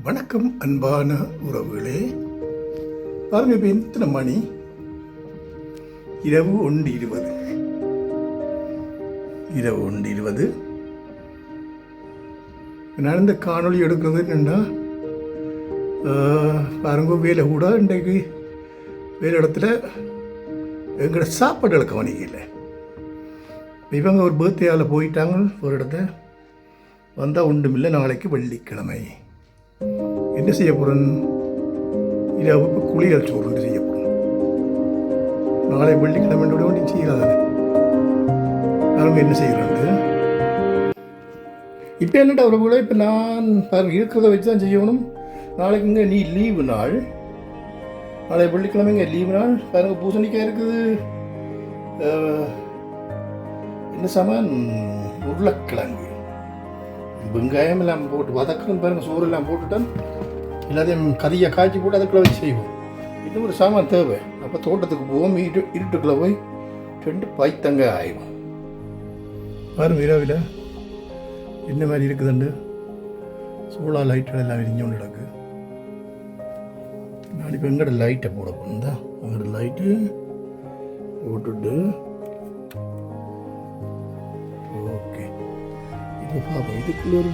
வணக்கம் அன்பான உறவுகளே. பாருங்க, இப்போ எத்தனை மணி? இரவு 1:20. நான் இந்த காணொளி எடுக்கிறது என்னென்னா, பாருங்க, வேலை கூட இன்றைக்கு வேலை இடத்துல எங்களோட சாப்பாடுகளை கவனிக்கல. இவங்க ஒரு பர்த்டேயால் போயிட்டாங்க ஒரு இடத்த. வந்தால் ஒன்றுமில்லை. நாளைக்கு வெள்ளிக்கிழமை என்ன செய்ய போகிறேன்? இரவு இப்போ குளியல் சோறு செய்ய போகிறேன். நாளை வெள்ளிக்கிழமை ஒன்றும் செய்யலாதானே. அவங்க என்ன செய்கிறாங்க இப்போ? என்னடா அவரை கூட இப்போ நான் பாருங்க இருக்கிறத வச்சு தான் செய்யணும். நாளைக்கு இங்கே நீ லீவு நாள், நாளை வெள்ளிக்கிழமைங்க லீவு நாள். பாருங்க, பூசணிக்காய் இருக்குது, என்ன சாமான், உருளைக்கிழங்கு, வெங்காயம் எல்லாம் போட்டு வதக்கணும். பாருங்கள், சோறு எல்லாம் போட்டுட்டேன். எல்லாத்தையும் கறியை காய்ச்சி போட்டு அதுக்குள்ளே வச்சு செய்வோம். இன்னும் ஒரு சாமான் தேவை. அப்போ தோட்டத்துக்கு போவோம். இருட்டுக்குள்ளே போய் 2 பைத்தங்காய் ஆயிடும். பாருங்க, இரவில் என்ன மாதிரி இருக்குதுண்டு. சோலார் லைட்டுகள் எல்லாம் விரிஞ்சோன்னு கிடக்கு. நான் இப்போ எங்கட லைட்டை போட போனேன் தான். அங்கோட லைட்டு போட்டுட்டு ஓகே. இப்போ பார்ப்போம். இதுக்குள்ள ஒரு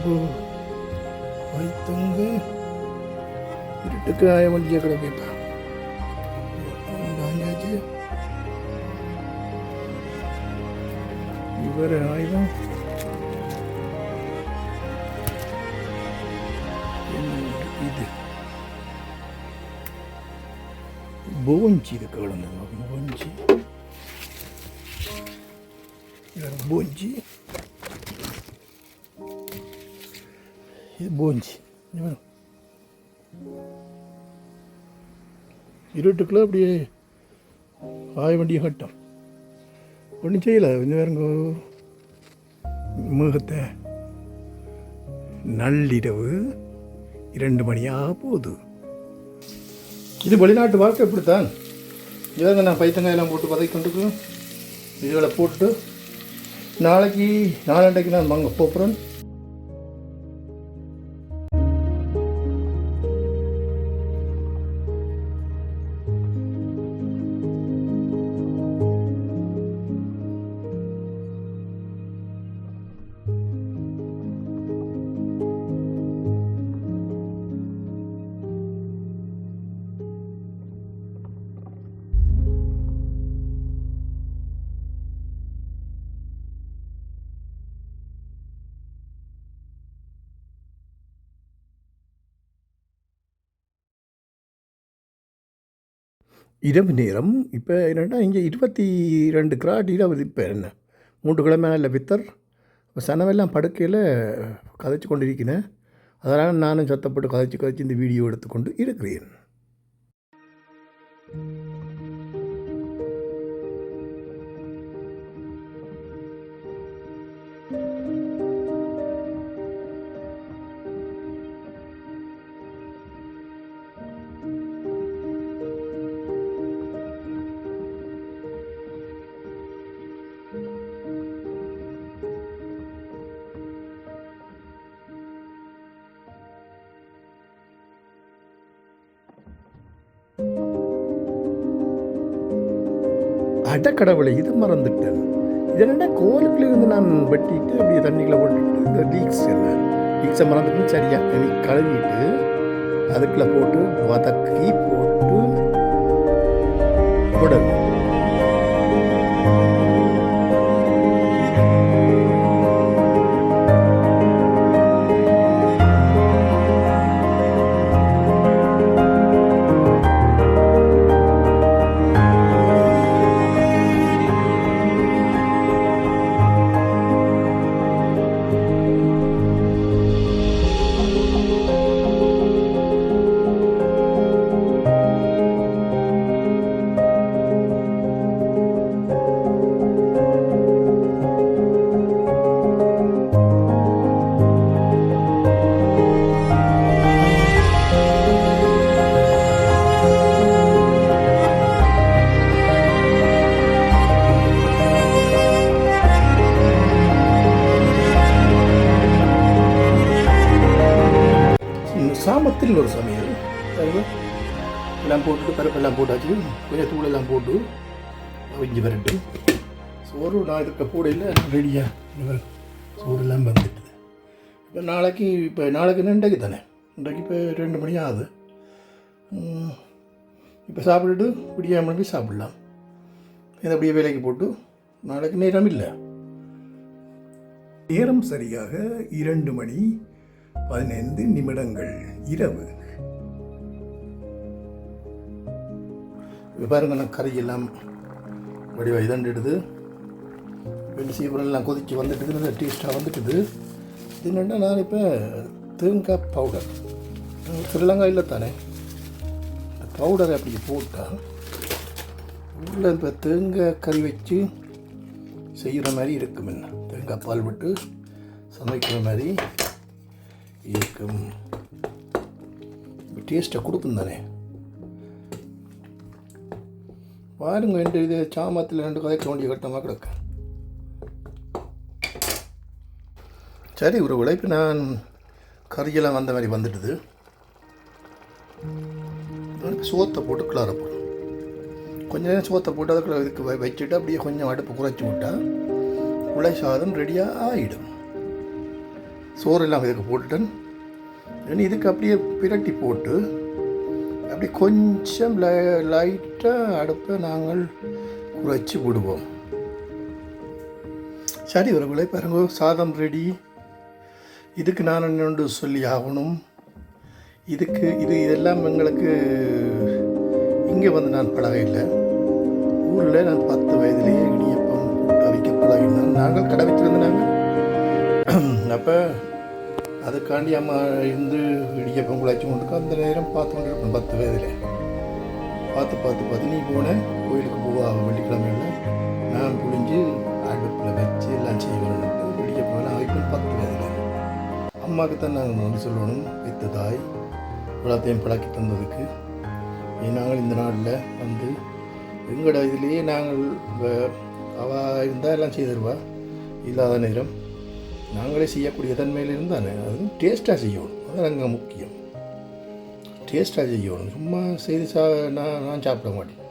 பைத்தங்க இருட்டுக்கு ஆய வண்டியை கிடப்பா. இவர் ஆயுதம் இது போஞ்சி. இது கலந்தது போஞ்சி. போஞ்சி இது போஞ்சி. இருட்டுக்குள்ள அப்படியே ஆய வண்டியை கட்டம். ஒன்றும் செய்யலை. கொஞ்சம் வேறுங்க மேகத்தை. நள்ளிரவு 2 மணியாக போகுது. இது வெளிநாட்டு வாழ்க்கை இப்படித்தான். இதாங்க நான் பைத்தங்காயெல்லாம் போட்டு பதைக்கொண்டுக்கு இதுகளை போட்டு நாளைக்கு நான் வாங்க போகிறேன். இரவு நேரம். இப்போ என்னென்னா, இங்கே 22 கிராட் இரவு. இப்போ என்ன 3 கிழமை இல்லை பித்தர். இப்போ சனவெல்லாம் படுக்கையில் கதைச்சு கொண்டு இருக்கிறேன். அதனால் நானும் சத்தப்பட்டு கதைச்சு இந்த வீடியோ எடுத்துக்கொண்டு இருக்கிறேன். அடக்கடவுளை, இது மறந்துட்டேன். இது என்னென்னா, கோலுக்குள்ள இருந்து நான் வெட்டிட்டு அப்படியே தண்ணிக்குள்ளே போட்டுட்டு இந்த லீக்ஸை மறந்துட்டு சரியாக எனக்கு கழுவிட்டு அதுக்குள்ளே போட்டு வதக்கி போட்டு விடணும். கிராமத்தில் ஒரு சமையல் பாருங்க. எல்லாம் போட்டுட்டு பருப்பெல்லாம் போட்டாச்சு, கொஞ்சம் தூளெல்லாம் போட்டு இஞ்சி வரட்டு. சோறு நான் இதுக்கு போடையில் ரெடியாக சோறுலாம் வந்துட்டுது. இப்போ நாளைக்கு இன்றைக்கு தானே, இன்றைக்கு இப்போ 2 மணி ஆகுது. இப்போ சாப்பிட்டுட்டு விடியாமல் போய் சாப்பிட்லாம். இதை அப்படியே வேலைக்கு போட்டு நாளைக்கு நேரம் இல்லை. நேரம் சரியாக 2:15 இரவு. இப்போ பாருங்க, நான் கறியெல்லாம் வடிவாக இதண்டுடுது. வெள்ளி சீக்கிரம்லாம் கொதிச்சு வந்துட்டுது, டேஸ்ட்டாக வந்துட்டுது. இது என்னென்னா, நான் இப்போ தேங்காய் பவுடர், ஸ்ரீலங்காயில் தானே பவுடரை அப்படி போட்டால் உள்ள இப்போ தேங்காய் கறி வச்சு செய்கிற மாதிரி இருக்கும். என்ன தேங்காய் பால் விட்டு சமைக்கிற மாதிரி இருக்கும். டேஸ்ட்டை கொடுக்கும் தானே. பாருங்க, ரெண்டு இது சாமத்தில் 2 கதைக்க வேண்டிய கட்டமாக கிடக்கு. சரி, ஒரு உழைப்பு நான் கறியெல்லாம் வந்த மாதிரி வந்துட்டுது. சோத்தை போட்டு கிளற போடும். கொஞ்ச நேரம் சோத்தை போட்டு அதுக்குள்ள இதுக்கு வச்சுட்டு அப்படியே கொஞ்சம் அடுப்பு குறைச்சி விட்டால் குழை சாதம் ரெடியாக ஆகிடும். சோறெல்லாம் இதுக்கு போட்டுட்டேன். இனி இதுக்கு அப்படியே பிரட்டி போட்டு அப்படி கொஞ்சம் லைட்டாக அடுப்பை நாங்கள் குறைச்சி விடுவோம். சரி, ஒரு விலை பாருங்க, சாதம் ரெடி. இதுக்கு நான் என்னென்று சொல்லி ஆகணும். இதெல்லாம் எங்களுக்கு இங்கே வந்து நான் பழகையில். ஊரில் நான் 10 வயதிலேயே இடியப்பம் அவிக்க பழகினேன். நாங்கள் கடை வச்சுருந்து நாங்கள் அப்போ அதுக்காண்டி அம்மா இருந்து இடியப்பம் குழைச்சி கொண்டு அந்த நேரம் பார்த்து கொண்டு இருப்பேன். 10 வயதில் பார்த்து நீ போனேன் கோயிலுக்கு போவா வெள்ளிக்கிழமையில் நான் புழிஞ்சு அடுப்பில் வச்சு எல்லாம் செய்வேன்ட்டு இடியப்பம் அவிப்பேன் 10 வயதில். அம்மாவுக்கு தான் நாங்கள் வந்து சொல்லணும், பெத்த தாய் எல்லாத்தையும் பழக்கி தந்ததுக்கு. நாங்கள் இந்த நாளில் வந்து எங்களோட இதுலேயே நாங்கள் அவள் இருந்தால் எல்லாம் செய்திருவா. இல்லாத நேரம் நாங்களே செய்யக்கூடிய தன்மையில் இருந்தானே அது டேஸ்ட்டாக செய்யணும். அது அங்கே முக்கியம். டேஸ்ட்டாக செய்யணும். சும்மா செய்து நான் சாப்பிட மாட்டேன்.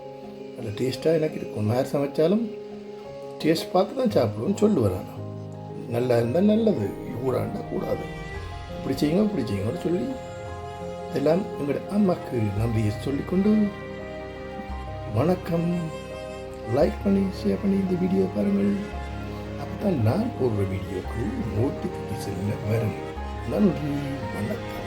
அதில் டேஸ்ட்டாக எனக்கு இருக்கும். யார் சமைச்சாலும் டேஸ்ட் பார்த்து தான் சாப்பிடுவோன்னு சொல்லுவேன் நான். நல்லா இருந்தால் நல்லது, கூடாண்டா கூடாது, இப்படி செய்யுங்க சொல்லி எல்லாம் எங்களோட அம்மாவுக்கு நன்றியை சொல்லிக்கொண்டு வணக்கம். லைக் பண்ணி ஷேர் பண்ணி இந்த வீடியோ பாருங்கள். அப்போ தான் நான் போடுற வீடியோக்கள் நோட்டிஃபிகேஷன் வரும். நன்றி, வணக்கம்.